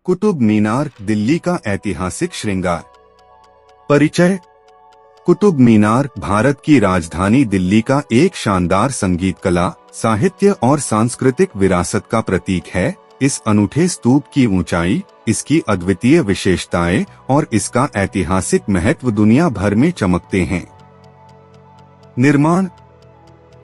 कुतुब मीनार दिल्ली का ऐतिहासिक श्रृंगार। परिचय। कुतुब मीनार भारत की राजधानी दिल्ली का एक शानदार संगीत कला, साहित्य और सांस्कृतिक विरासत का प्रतीक है। इस अनूठे स्तूप की ऊंचाई, इसकी अद्वितीय विशेषताएं और इसका ऐतिहासिक महत्व दुनिया भर में चमकते हैं। निर्माण।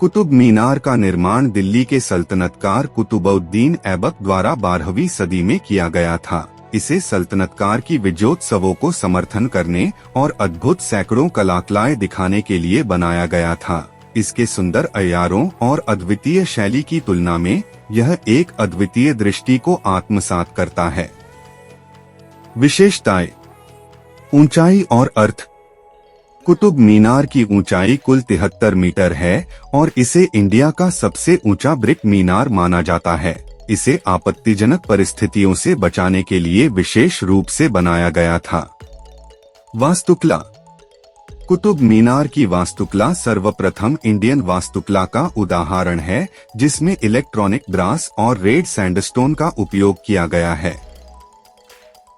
कुतुब मीनार का निर्माण दिल्ली के सल्तनतकार कुतुबउद्दीन ऐबक द्वारा 12वीं सदी में किया गया था। इसे सल्तनतकार की विजयोत्सवों को समर्थन करने और अद्भुत सैकड़ों कलाकलाएं दिखाने के लिए बनाया गया था। इसके सुंदर अय्यारों और अद्वितीय शैली की तुलना में यह एक अद्वितीय दृष्टि को आत्मसात करता है। विशेषताएं। ऊंचाई और अर्थ। कुतुब मीनार की ऊंचाई कुल 73 मीटर है और इसे इंडिया का सबसे ऊंचा ब्रिक मीनार माना जाता है। इसे आपत्तिजनक परिस्थितियों से बचाने के लिए विशेष रूप से बनाया गया था। वास्तुकला। कुतुब मीनार की वास्तुकला सर्वप्रथम इंडियन वास्तुकला का उदाहरण है, जिसमें इलेक्ट्रॉनिक ब्रास और रेड सैंडस्टोन का उपयोग किया गया है।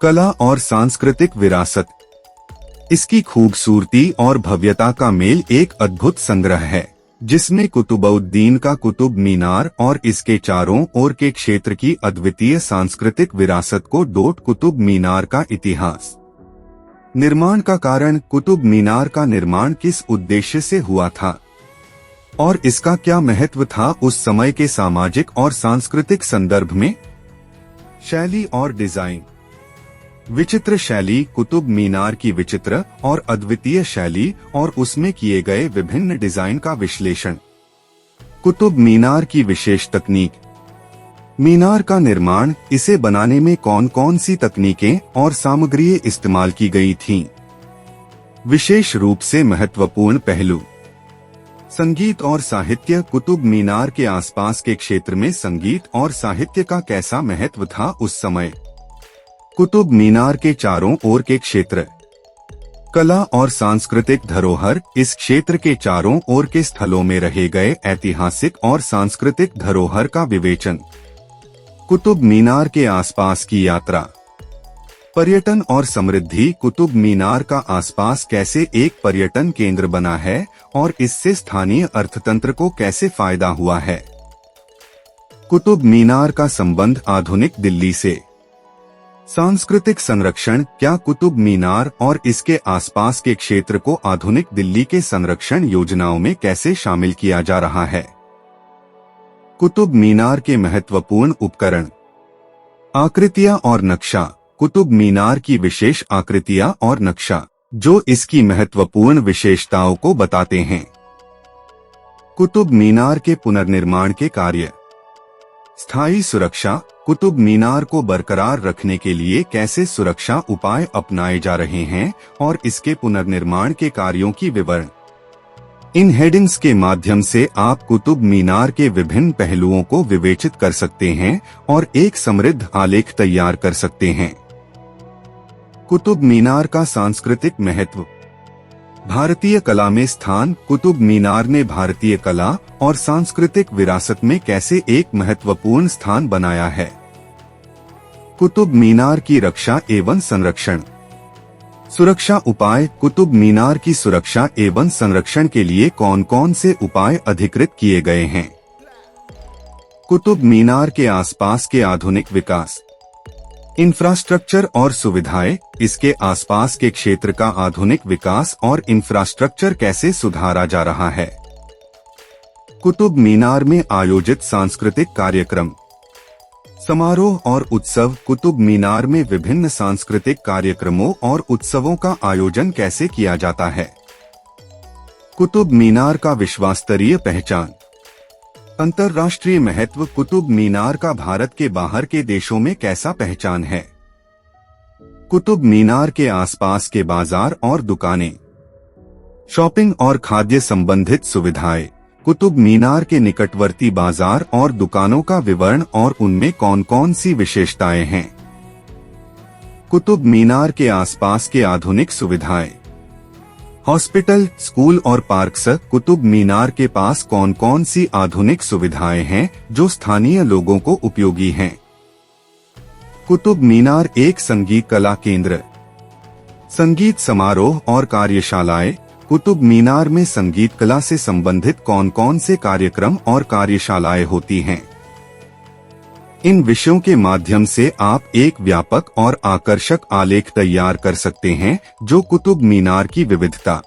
कला और सांस्कृतिक विरासत। इसकी खूबसूरती और भव्यता का मेल एक अद्भुत संग्रह है, जिसमें कुतुबउद्दीन का कुतुब मीनार और इसके चारों ओर के क्षेत्र की अद्वितीय सांस्कृतिक विरासत को डोट। कुतुब मीनार का इतिहास। निर्माण का कारण। कुतुब मीनार का निर्माण किस उद्देश्य से हुआ था और इसका क्या महत्व था उस समय के सामाजिक और सांस्कृतिक संदर्भ में। शैली और डिजाइन। विचित्र शैली। कुतुब मीनार की विचित्र और अद्वितीय शैली और उसमें किए गए विभिन्न डिजाइन का विश्लेषण। कुतुब मीनार की विशेष तकनीक। मीनार का निर्माण, इसे बनाने में कौन कौन सी तकनीकें और सामग्रियां इस्तेमाल की गई थीं। विशेष रूप से महत्वपूर्ण पहलू। संगीत और साहित्य। कुतुब मीनार के आसपास के क्षेत्र में संगीत और साहित्य का कैसा महत्व था उस समय। कुतुब मीनार के चारों ओर के क्षेत्र। कला और सांस्कृतिक धरोहर। इस क्षेत्र के चारों ओर के स्थलों में रहे गए ऐतिहासिक और सांस्कृतिक धरोहर का विवेचन। कुतुब मीनार के आसपास की यात्रा। पर्यटन और समृद्धि। कुतुब मीनार का आसपास कैसे एक पर्यटन केंद्र बना है और इससे स्थानीय अर्थतंत्र को कैसे फायदा हुआ है। कुतुब मीनार का संबंध आधुनिक दिल्ली से। सांस्कृतिक संरक्षण। क्या कुतुब मीनार और इसके आसपास के क्षेत्र को आधुनिक दिल्ली के संरक्षण योजनाओं में कैसे शामिल किया जा रहा है। कुतुब मीनार के महत्वपूर्ण उपकरण। आकृतियां और नक्शा। कुतुब मीनार की विशेष आकृतियां और नक्शा, जो इसकी महत्वपूर्ण विशेषताओं को बताते हैं। कुतुब मीनार के पुनर्निर्माण के कार्य। स्थायी सुरक्षा। कुतुब मीनार को बरकरार रखने के लिए कैसे सुरक्षा उपाय अपनाए जा रहे हैं और इसके पुनर्निर्माण के कार्यों की विवरण। इन हेडिंग्स के माध्यम से आप कुतुब मीनार के विभिन्न पहलुओं को विवेचित कर सकते हैं और एक समृद्ध आलेख तैयार कर सकते हैं। कुतुब मीनार का सांस्कृतिक महत्व। भारतीय कला में स्थान। कुतुब मीनार ने भारतीय कला और सांस्कृतिक विरासत में कैसे एक महत्वपूर्ण स्थान बनाया है। कुतुब मीनार की रक्षा एवं संरक्षण। सुरक्षा उपाय। कुतुब मीनार की सुरक्षा एवं संरक्षण के लिए कौन कौन से उपाय अधिकृत किए गए हैं। कुतुब मीनार के आसपास के आधुनिक विकास। इंफ्रास्ट्रक्चर और सुविधाएं। इसके आसपास के क्षेत्र का आधुनिक विकास और इंफ्रास्ट्रक्चर कैसे सुधारा जा रहा है। कुतुब मीनार में आयोजित सांस्कृतिक कार्यक्रम, समारोह और उत्सव। कुतुब मीनार में विभिन्न सांस्कृतिक कार्यक्रमों और उत्सवों का आयोजन कैसे किया जाता है। कुतुब मीनार का विश्वस्तरीय पहचान। अंतर्राष्ट्रीय महत्व। कुतुब मीनार का भारत के बाहर के देशों में कैसा पहचान है। कुतुब मीनार के आसपास के बाजार और दुकानें। शॉपिंग और खाद्य संबंधित सुविधाएं। कुतुब मीनार के निकटवर्ती बाजार और दुकानों का विवरण और उनमें कौन कौन सी विशेषताएं हैं। कुतुब मीनार के आसपास के आधुनिक सुविधाएं। हॉस्पिटल, स्कूल और पार्क्स। कुतुब मीनार के पास कौन कौन सी आधुनिक सुविधाएं हैं जो स्थानीय लोगों को उपयोगी हैं। कुतुब मीनार एक संगीत कला केंद्र। संगीत समारोह और कार्यशालाएं। कुतुब मीनार में संगीत कला से संबंधित कौन कौन से कार्यक्रम और कार्यशालाएं होती हैं? इन विषयों के माध्यम से आप एक व्यापक और आकर्षक आलेख तैयार कर सकते हैं जो कुतुब मीनार की विविधता,